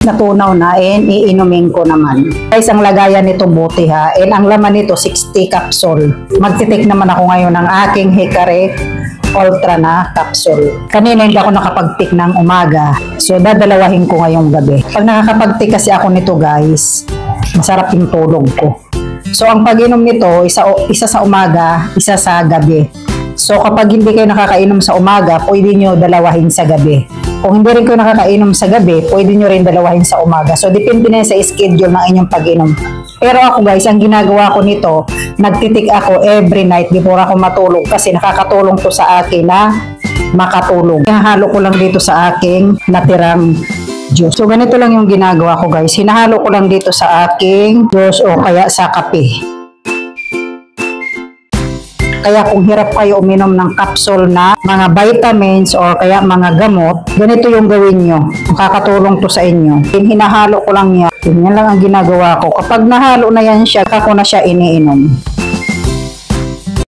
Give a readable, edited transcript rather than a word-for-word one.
natunaw na and iinumin ko naman. Guys, ang lagayan nito buti ha, and ang laman nito 60 capsule. Magtitik naman ako ngayon ng aking Hikari Ultra na capsule. Kanina hindi ako nakapag-tik ng umaga, so dadalawahin ko ngayong gabi. Pag nakakapag-tik kasi ako nito guys, masarap yung tulog ko. So ang pag-inom nito, isa sa umaga, isa sa gabi. So kapag hindi kayo nakakainom sa umaga, pwede nyo dalawahin sa gabi. Kung hindi rin kayo nakakainom sa gabi, pwede nyo rin dalawahin sa umaga. So depende na sa schedule ng inyong pag-inom. Pero ako guys, ang ginagawa ko nito, nagtitik ako every night before ako matulog kasi nakakatulong to sa akin na makatulog. Hinahalo ko lang dito sa aking natirang juice. So ganito lang yung ginagawa ko guys. Hinahalo ko lang dito sa aking juice o kaya sa kape. Kaya kung hirap kayo uminom ng capsule na mga vitamins o kaya mga gamot, ganito yung gawin nyo. Makakatulong to sa inyo. Hinahalo ko lang yan. Yan lang ang ginagawa ko. Kapag nahalo na yan siya, ako na siya iniinom.